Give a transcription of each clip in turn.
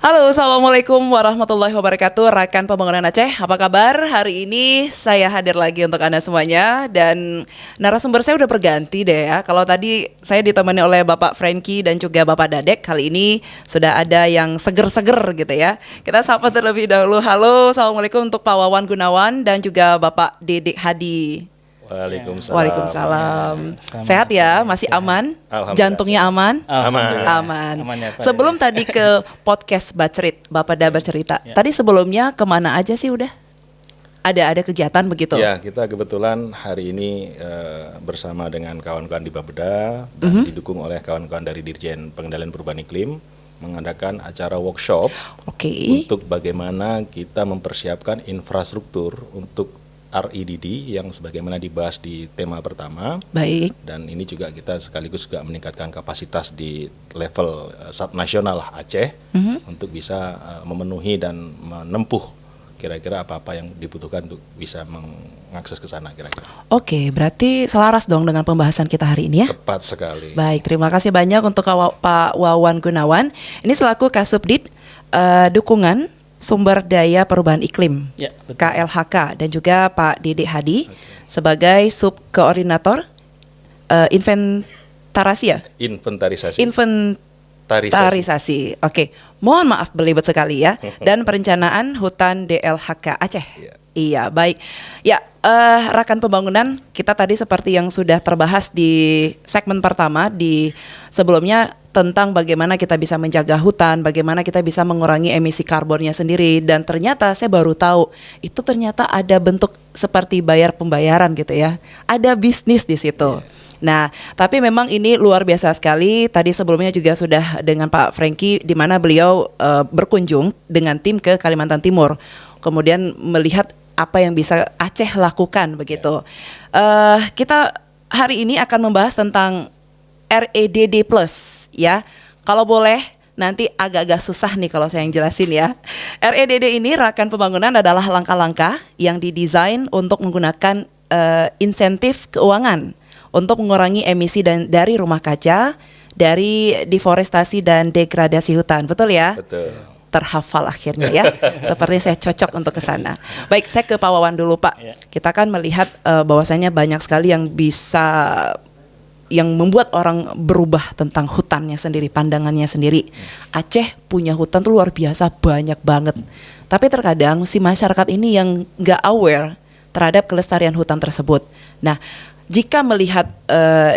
Halo, Assalamualaikum warahmatullahi wabarakatuh. Rekan Pembangunan Aceh, apa kabar? Hari ini saya hadir lagi untuk Anda semuanya. Dan narasumber saya udah berganti deh ya. Kalau tadi saya ditemani oleh Bapak Frankie dan juga Bapak Dadek, kali ini sudah ada yang seger-seger gitu ya. Kita sapa terlebih dahulu. Halo, Assalamualaikum untuk Pak Wawan Gunawan dan juga Bapak Dedek Hadi. Waalaikumsalam. Waalaikumsalam. Sehat ya? Masih aman? Jantungnya aman? Aman. Ya, Sebelum tadi ke podcast Bacerit, Bapak Da bercerita. Tadi sebelumnya kemana aja sih udah? Ada kegiatan begitu? Ya, kita kebetulan hari ini bersama dengan kawan-kawan di Bapeda dan didukung oleh kawan-kawan dari Dirjen Pengendalian Perubahan Iklim mengadakan acara workshop untuk bagaimana kita mempersiapkan infrastruktur untuk REDD yang sebagaimana dibahas di tema pertama. Baik. Dan ini juga kita sekaligus juga meningkatkan kapasitas di level subnasional Aceh untuk bisa memenuhi dan menempuh kira-kira apa-apa yang dibutuhkan untuk bisa mengakses ke sana kira-kira. Oke, berarti selaras dong dengan pembahasan kita hari ini ya? Tepat sekali. Baik, terima kasih banyak untuk Pak Wawan Gunawan. Ini selaku Kasubdit Dukungan Sumber Daya Perubahan Iklim KLHK dan juga Pak Dedek Hadi sebagai Subkoordinator Inventarisasi. Oke, mohon maaf belibet sekali ya. Dan perencanaan hutan DLHK Aceh. Iya, baik. Ya, rekan pembangunan, kita tadi seperti yang sudah terbahas di segmen pertama di sebelumnya tentang bagaimana kita bisa menjaga hutan, bagaimana kita bisa mengurangi emisi karbonnya sendiri. Dan ternyata saya baru tahu, itu ternyata ada bentuk seperti bayar pembayaran gitu ya. Ada bisnis di situ. Nah, tapi memang ini luar biasa sekali. Tadi sebelumnya juga sudah dengan Pak Frankie, di mana beliau berkunjung dengan tim ke Kalimantan Timur. Kemudian melihat apa yang bisa Aceh lakukan begitu. Kita hari ini akan membahas tentang REDD Plus. Ya, kalau boleh nanti agak-agak susah nih kalau saya yang jelasin ya. REDD ini Rakan Pembangunan adalah langkah-langkah yang didesain untuk menggunakan insentif keuangan untuk mengurangi emisi dari rumah kaca, dari deforestasi dan degradasi hutan. Betul ya? Betul. Terhafal akhirnya ya. Seperti saya cocok untuk ke sana. Baik, saya ke Pak Wawan dulu Pak. Kita kan melihat bahwasanya banyak sekali yang membuat orang berubah tentang hutannya sendiri, pandangannya sendiri. Aceh punya hutan tuh luar biasa banyak banget. Tapi terkadang si masyarakat ini yang nggak aware terhadap kelestarian hutan tersebut. Nah, jika melihat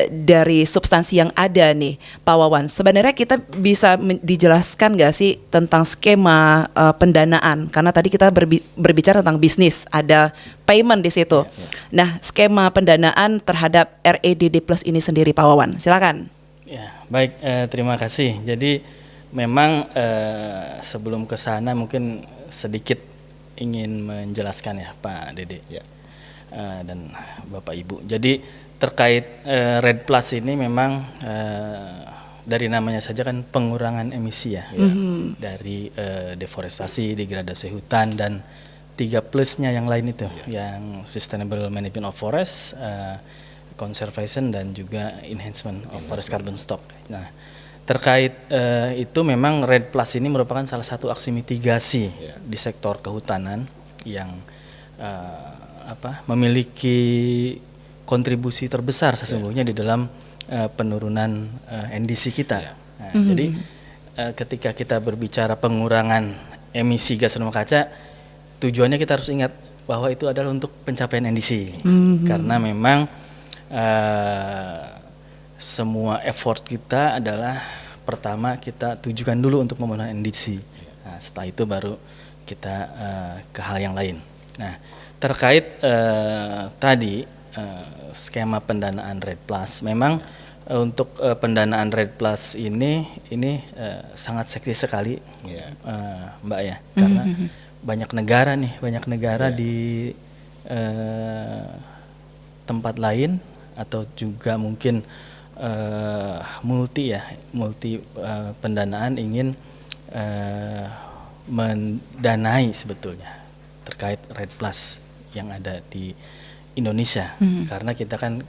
dari substansi yang ada nih, Pak Wawan, sebenarnya kita bisa dijelaskan nggak sih tentang skema pendanaan? Karena tadi kita berbicara tentang bisnis, ada payment di situ. Nah, skema pendanaan terhadap REDD Plus ini sendiri, Pak Wawan, silakan. Ya, baik, terima kasih. Jadi memang sebelum ke sana mungkin sedikit ingin menjelaskan ya, Pak Dede. Dan Bapak Ibu. Jadi terkait RED Plus ini memang dari namanya saja kan pengurangan emisi ya. Dari deforestasi, degradasi hutan dan 3 plusnya yang lain itu, yang Sustainable Management of Forest, Conservation dan juga Enhancement of Forest Carbon Stock. Nah, terkait itu memang RED Plus ini merupakan salah satu aksi mitigasi di sektor kehutanan yang memiliki kontribusi terbesar sesungguhnya di dalam penurunan NDC kita. Nah, jadi ketika kita berbicara pengurangan emisi gas rumah kaca, tujuannya kita harus ingat bahwa itu adalah untuk pencapaian NDC. Karena memang semua effort kita adalah pertama kita tujukan dulu untuk memenuhi NDC. Nah, setelah itu baru kita ke hal yang lain. Nah, terkait tadi skema pendanaan RED Plus, memang untuk pendanaan RED Plus ini sangat seksi sekali, Mbak ya, karena banyak negara di tempat lain atau juga mungkin multi pendanaan ingin mendanai sebetulnya terkait RED Plus yang ada di Indonesia, karena kita kan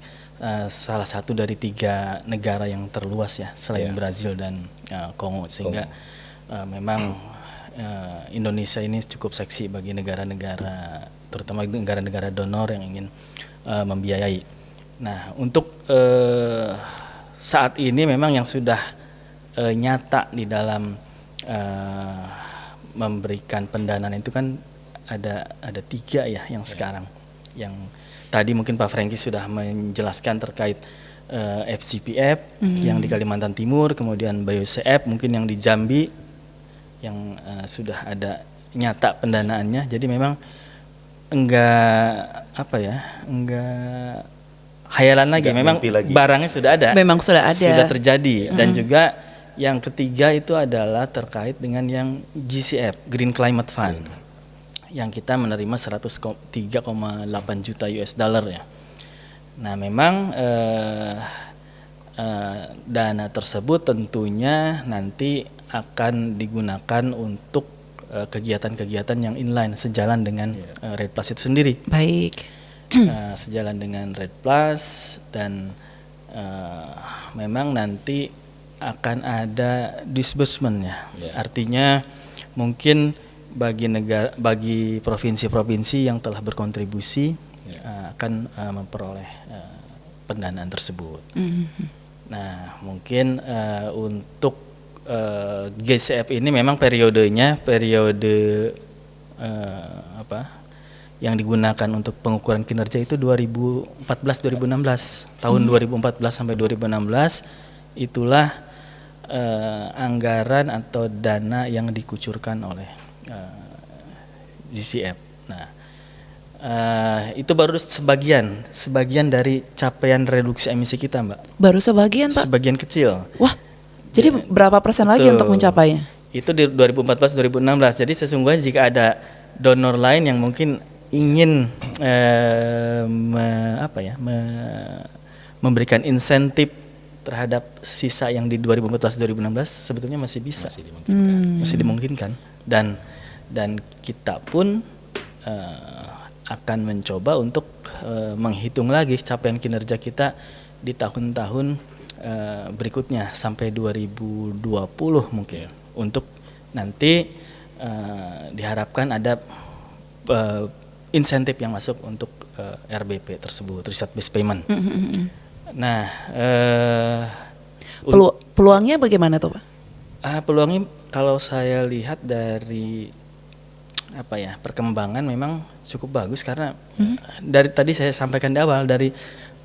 salah satu dari 3 negara yang terluas ya selain Brazil dan Kongo, sehingga memang Indonesia ini cukup seksi bagi negara-negara, terutama negara-negara donor yang ingin membiayai. Nah, untuk saat ini memang yang sudah nyata di dalam memberikan pendanaan itu kan ada 3 ya yang sekarang. Yang tadi mungkin Pak Franky sudah menjelaskan terkait FCPF yang di Kalimantan Timur, kemudian BioCF mungkin yang di Jambi yang sudah ada nyata pendanaannya. Jadi memang enggak hayalan lagi, memang barangnya sudah ada. Memang sudah ada. Sudah terjadi. Dan juga yang ketiga itu adalah terkait dengan yang GCF, Green Climate Fund. Yang kita menerima 103,8 juta US dollar ya. Nah, memang dana tersebut tentunya nanti akan digunakan untuk kegiatan-kegiatan yang inline, sejalan dengan REDD Plus itu sendiri. Baik. Sejalan dengan REDD Plus, dan memang nanti akan ada disbursement ya. Artinya mungkin bagi provinsi-provinsi yang telah berkontribusi akan memperoleh pendanaan tersebut. Nah, mungkin untuk GCF ini memang periode yang digunakan untuk pengukuran kinerja itu 2014-2016. Tahun 2014 sampai 2016 itulah anggaran atau dana yang dikucurkan oleh GCF. Nah, itu baru sebagian dari capaian reduksi emisi kita, Mbak. Baru sebagian, Pak? Sebagian kecil. Wah, jadi berapa persen lagi untuk mencapainya? Itu di 2014-2016. Jadi sesungguhnya jika ada donor lain yang mungkin ingin memberikan insentif terhadap sisa yang di 2014-2016, sebetulnya masih bisa, masih dimungkinkan. Dan kita pun akan mencoba untuk menghitung lagi capaian kinerja kita di tahun-tahun berikutnya sampai 2020 mungkin, untuk nanti diharapkan ada insentif yang masuk untuk RBP tersebut, Research Based Payment. Nah, peluangnya bagaimana tuh, Pak? Peluangnya kalau saya lihat dari perkembangan memang cukup bagus, karena dari tadi saya sampaikan di awal, dari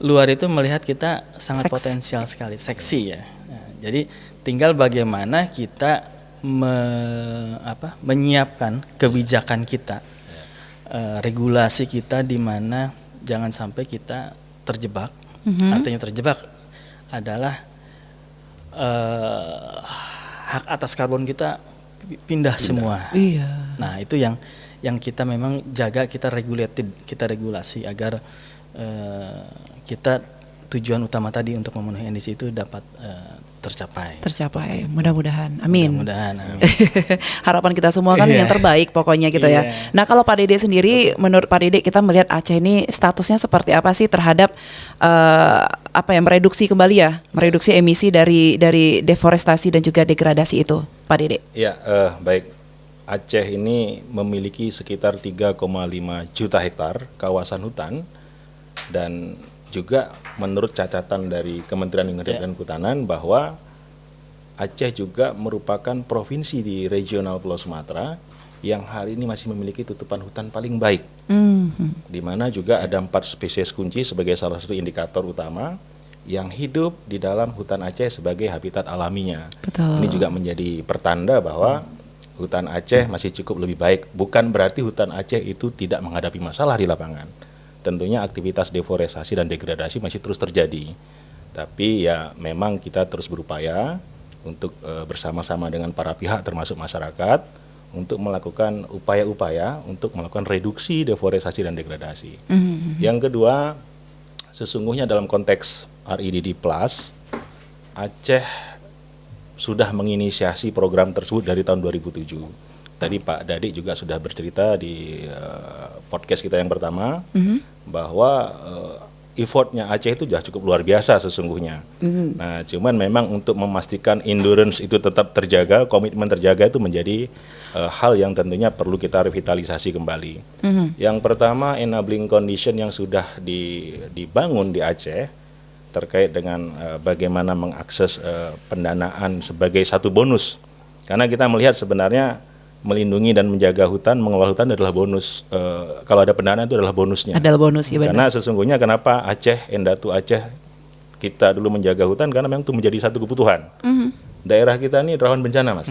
luar itu melihat kita sangat potensial sekali, seksi ya. Nah, jadi tinggal bagaimana kita menyiapkan kebijakan kita, regulasi kita, di mana jangan sampai kita terjebak. Artinya terjebak adalah hak atas karbon kita pindah semua. Iya. Nah, itu yang kita memang jaga, kita regulasi agar kita tujuan utama tadi untuk memenuhi NDC itu dapat tercapai. Mudah-mudahan. Amin. Mudah-mudahan. Harapan kita semua kan yang terbaik pokoknya gitu ya. Nah, kalau Pak Dede sendiri, menurut Pak Dede kita melihat Aceh ini statusnya seperti apa sih terhadap mereduksi emisi dari deforestasi dan juga degradasi itu, Pak Dede? Ya, baik. Aceh ini memiliki sekitar 3,5 juta hektar kawasan hutan, dan juga menurut catatan dari Kementerian Lingkungan dan Kehutanan bahwa Aceh juga merupakan provinsi di regional Pulau Sumatera yang hari ini masih memiliki tutupan hutan paling baik, di mana juga ada 4 spesies kunci sebagai salah satu indikator utama yang hidup di dalam hutan Aceh sebagai habitat alaminya. Betul. Ini juga menjadi pertanda bahwa hutan Aceh masih cukup lebih baik. Bukan berarti hutan Aceh itu tidak menghadapi masalah di lapangan. Tentunya aktivitas deforestasi dan degradasi masih terus terjadi. Tapi ya memang kita terus berupaya untuk bersama-sama dengan para pihak termasuk masyarakat untuk melakukan upaya-upaya untuk melakukan reduksi deforestasi dan degradasi. Yang kedua, sesungguhnya dalam konteks REDD Plus, Aceh sudah menginisiasi program tersebut dari tahun 2007. Tadi Pak Dadi juga sudah bercerita di podcast kita yang pertama bahwa effortnya Aceh itu sudah cukup luar biasa sesungguhnya. Nah, cuman memang untuk memastikan endurance itu tetap terjaga, komitmen terjaga itu menjadi hal yang tentunya perlu kita revitalisasi kembali. Yang pertama, enabling condition yang sudah dibangun di Aceh terkait dengan bagaimana mengakses pendanaan sebagai satu bonus. Karena kita melihat sebenarnya melindungi dan menjaga hutan, mengelola hutan adalah bonus. Kalau ada pendanaan itu adalah bonusnya. Adalah bonus, ya benar. Karena sesungguhnya kenapa Aceh, Endatu Aceh, kita dulu menjaga hutan karena memang itu menjadi satu kebutuhan. Daerah kita ini rawan bencana, Mas.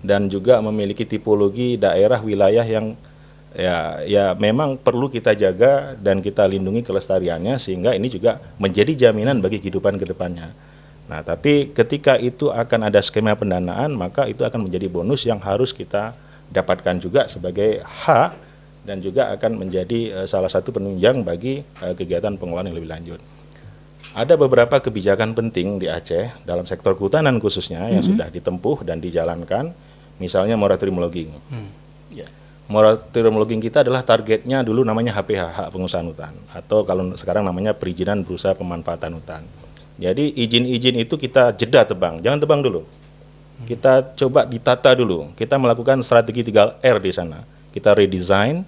Dan juga memiliki tipologi daerah wilayah yang ya memang perlu kita jaga dan kita lindungi kelestariannya, sehingga ini juga menjadi jaminan bagi kehidupan ke depannya. Nah, tapi ketika itu akan ada skema pendanaan, maka itu akan menjadi bonus yang harus kita dapatkan juga sebagai hak dan juga akan menjadi salah satu penunjang bagi kegiatan pengelolaan yang lebih lanjut. Ada beberapa kebijakan penting di Aceh dalam sektor kehutanan khususnya yang sudah ditempuh dan dijalankan, misalnya moratorium logging. Moratorium logging kita adalah targetnya dulu namanya HPH, hak pengusahaan hutan, atau kalau sekarang namanya perizinan berusaha pemanfaatan hutan. Jadi izin-izin itu kita jeda tebang, jangan tebang dulu. Kita coba ditata dulu. Kita melakukan strategi 3R di sana. Kita redesign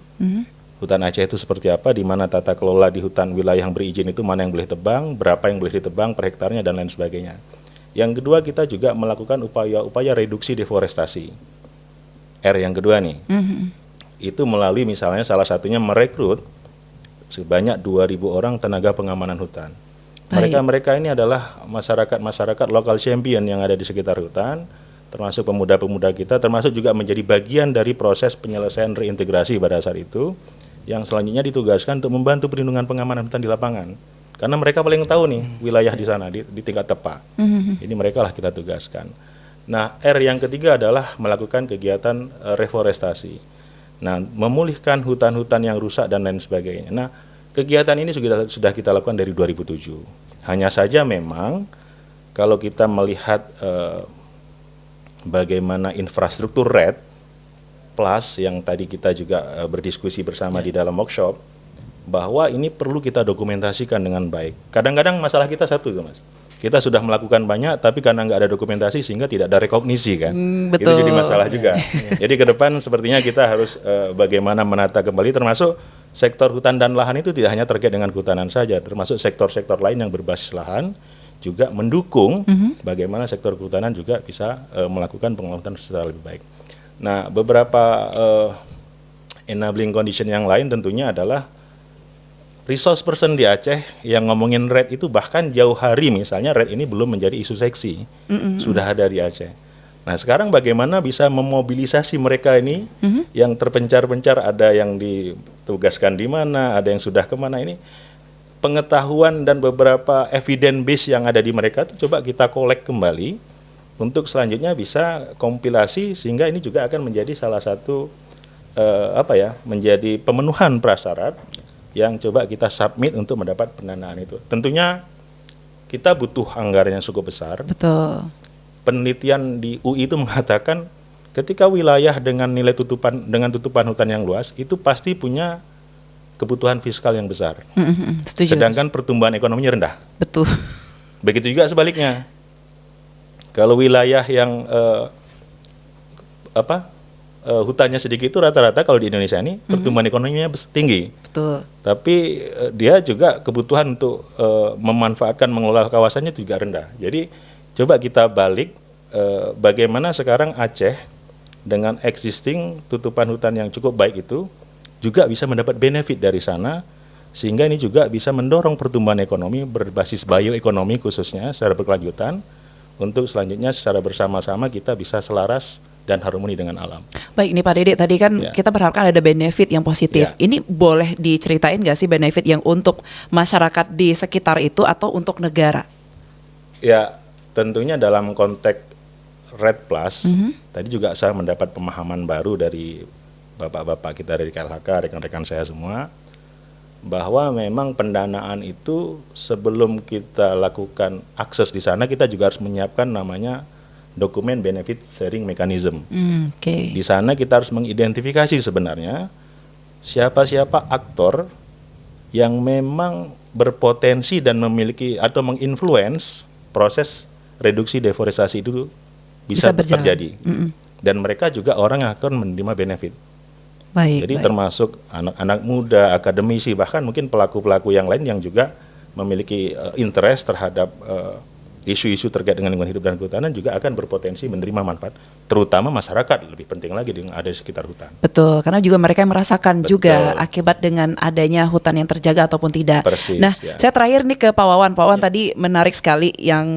hutan Aceh itu seperti apa, di mana tata kelola di hutan wilayah yang berizin itu mana yang boleh tebang, berapa yang boleh ditebang per hektarnya dan lain sebagainya. Yang kedua, kita juga melakukan upaya-upaya reduksi deforestasi. R yang kedua nih. Itu melalui misalnya salah satunya merekrut sebanyak 2.000 orang tenaga pengamanan hutan. Mereka ini adalah masyarakat lokal champion yang ada di sekitar hutan, termasuk pemuda-pemuda kita, termasuk juga menjadi bagian dari proses penyelesaian reintegrasi pada saat itu, yang selanjutnya ditugaskan untuk membantu perlindungan pengamanan hutan di lapangan. Karena mereka paling tahu nih wilayah di sana, di tingkat tepa. Jadi mereka lah kita tugaskan. Nah, R yang ketiga adalah melakukan kegiatan reforestasi. Nah, memulihkan hutan-hutan yang rusak dan lain sebagainya. Nah, kegiatan ini sudah kita lakukan dari 2007. Hanya saja memang kalau kita melihat bagaimana infrastruktur RED Plus yang tadi kita juga berdiskusi bersama di dalam workshop, bahwa ini perlu kita dokumentasikan dengan baik. Kadang-kadang masalah kita satu itu, Mas. Kita sudah melakukan banyak, tapi karena nggak ada dokumentasi sehingga tidak ada rekognisi kan. Itu jadi masalah juga. Jadi ke depan sepertinya kita harus bagaimana menata kembali, termasuk sektor hutan dan lahan itu tidak hanya terkait dengan kehutanan saja, termasuk sektor-sektor lain yang berbasis lahan juga mendukung bagaimana sektor kehutanan juga bisa melakukan pengelolaan hutan secara lebih baik. Nah, beberapa enabling condition yang lain tentunya adalah resource person di Aceh yang ngomongin RED itu bahkan jauh hari, misalnya RED ini belum menjadi isu seksi, sudah ada di Aceh. Nah, sekarang bagaimana bisa memobilisasi mereka ini yang terpencar-pencar, ada yang ditugaskan di mana, ada yang sudah kemana, ini pengetahuan dan beberapa evidence base yang ada di mereka itu coba kita collect kembali untuk selanjutnya bisa kompilasi, sehingga ini juga akan menjadi salah satu menjadi pemenuhan prasyarat yang coba kita submit untuk mendapat pendanaan itu. Tentunya kita butuh anggaran yang cukup besar. Betul. Penelitian di UI itu mengatakan ketika wilayah dengan nilai tutupan hutan yang luas itu pasti punya kebutuhan fiskal yang besar. Setuju. Sedangkan pertumbuhan ekonominya rendah. Betul. Begitu juga sebaliknya. Kalau wilayah yang hutannya sedikit itu rata-rata kalau di Indonesia ini pertumbuhan ekonominya tinggi. Betul. Tapi dia juga kebutuhan untuk memanfaatkan mengelola kawasannya juga rendah. Jadi coba kita balik bagaimana sekarang Aceh dengan existing tutupan hutan yang cukup baik itu juga bisa mendapat benefit dari sana, sehingga ini juga bisa mendorong pertumbuhan ekonomi berbasis bioekonomi khususnya secara berkelanjutan, untuk selanjutnya secara bersama-sama kita bisa selaras dan harmoni dengan alam. Baik, ini Pak Dede, tadi kan kita berharapkan ada benefit yang positif. Ini boleh diceritain nggak sih benefit yang untuk masyarakat di sekitar itu atau untuk negara? Ya, tentunya dalam konteks RED Plus, tadi juga saya mendapat pemahaman baru dari bapak-bapak kita dari KLHK, rekan-rekan saya semua, bahwa memang pendanaan itu sebelum kita lakukan akses di sana, kita juga harus menyiapkan namanya dokumen benefit sharing mechanism. Di sana kita harus mengidentifikasi sebenarnya siapa-siapa aktor yang memang berpotensi dan memiliki atau menginfluence proses reduksi deforestasi itu bisa terjadi. Dan mereka juga orang yang akan menerima benefit. Jadi termasuk anak-anak muda, akademisi, bahkan mungkin pelaku-pelaku yang lain yang juga memiliki interest terhadap isu-isu terkait dengan lingkungan hidup dan kehutanan juga akan berpotensi menerima manfaat, terutama masyarakat, lebih penting lagi yang ada di sekitar hutan. Betul, karena juga mereka merasakan juga akibat dengan adanya hutan yang terjaga ataupun tidak. Persis, nah, saya terakhir nih ke Pak Wawan. Pak Wawan tadi menarik sekali yang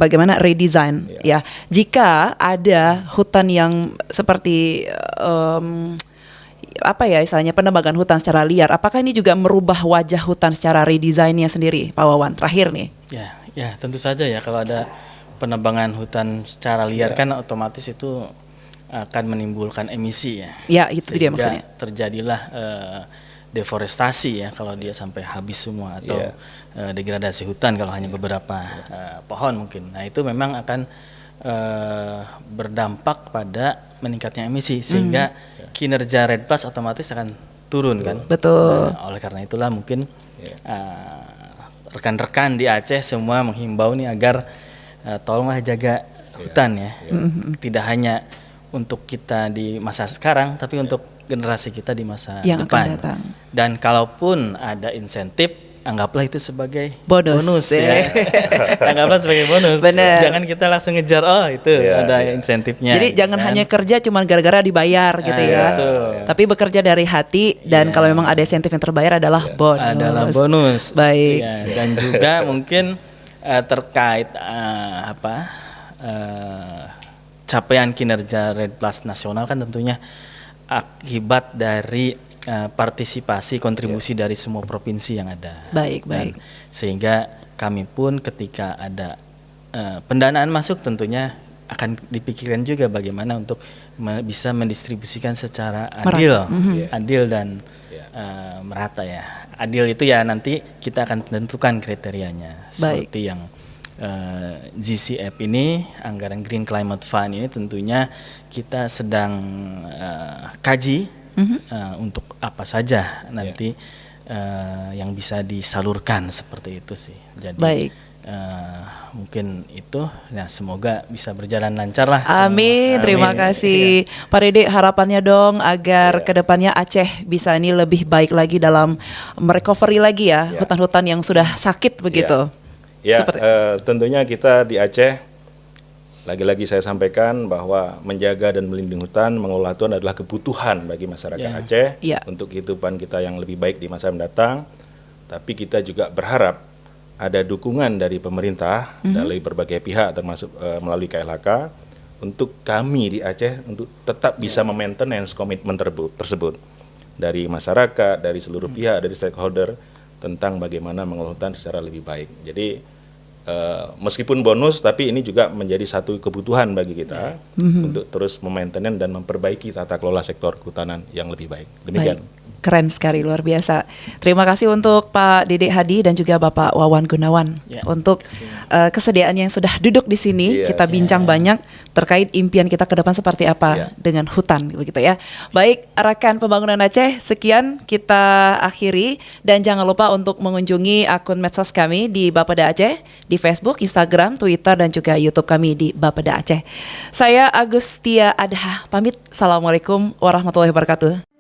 bagaimana redesign ya. Jika ada hutan yang seperti apa ya istilahnya penebangan hutan secara liar, apakah ini juga merubah wajah hutan secara redesign-nya sendiri, Pak Wawan? Terakhir nih. Ya tentu saja ya, kalau ada penebangan hutan secara liar kan otomatis itu akan menimbulkan emisi ya. Ya itu dia maksudnya. Terjadilah deforestasi ya kalau dia sampai habis semua, atau degradasi hutan kalau hanya beberapa pohon mungkin. Nah itu memang akan berdampak pada meningkatnya emisi, sehingga kinerja REDD+ otomatis akan turun kan. Betul. Nah, oleh karena itulah mungkin rekan-rekan di Aceh semua menghimbau nih agar tolonglah jaga hutan ya. Tidak hanya untuk kita di masa sekarang, tapi untuk generasi kita di masa yang depan. Akan datang. Dan kalaupun ada insentif, anggaplah itu sebagai bonus ya. Anggaplah sebagai bonus. Bener. Jangan kita langsung ngejar, oh itu ada insentifnya. Jadi jangan hanya kerja cuma gara-gara dibayar gitu ya. Tapi bekerja dari hati, dan kalau memang ada insentif yang terbayar adalah bonus. Adalah bonus. Baik. Ya, dan juga mungkin terkait capaian kinerja REDD+ nasional kan tentunya akibat dari partisipasi kontribusi dari semua provinsi yang ada. Baik. Sehingga kami pun ketika ada pendanaan masuk tentunya akan dipikirkan juga bagaimana untuk bisa mendistribusikan secara adil dan merata ya. Adil itu ya nanti kita akan tentukan kriterianya. Seperti yang GCF ini, anggaran Green Climate Fund ini tentunya kita sedang kaji untuk apa saja nanti yang bisa disalurkan, seperti itu sih. Jadi mungkin itu ya, semoga bisa berjalan lancar lah. Amin. Terima kasih Pak Dede. Harapannya dong agar kedepannya Aceh bisa ini lebih baik lagi dalam merecovery lagi ya hutan-hutan yang sudah sakit begitu. Tentunya kita di Aceh, lagi-lagi saya sampaikan bahwa menjaga dan melindungi hutan, mengelola hutan adalah kebutuhan bagi masyarakat Aceh untuk kehidupan kita yang lebih baik di masa mendatang. Tapi kita juga berharap ada dukungan dari pemerintah dari berbagai pihak, termasuk melalui KLHK, untuk kami di Aceh untuk tetap bisa maintenance komitmen tersebut dari masyarakat, dari seluruh pihak, dari stakeholder tentang bagaimana mengelola hutan secara lebih baik. Jadi meskipun bonus, tapi ini juga menjadi satu kebutuhan bagi kita untuk terus memainten dan memperbaiki tata kelola sektor kehutanan yang lebih baik. Demikian. Keren sekali, luar biasa. Terima kasih untuk Pak Dede Hadi dan juga Bapak Wawan Gunawan untuk kesediaannya yang sudah duduk di sini. Kita bincang banyak terkait impian kita ke depan seperti apa dengan hutan, begitu ya. Baik, rekan pembangunan Aceh, sekian kita akhiri, dan jangan lupa untuk mengunjungi akun medsos kami di Bapeda Aceh di Facebook, Instagram, Twitter, dan juga YouTube kami di Bapeda Aceh. Saya Agustia Adha pamit. Assalamualaikum warahmatullahi wabarakatuh.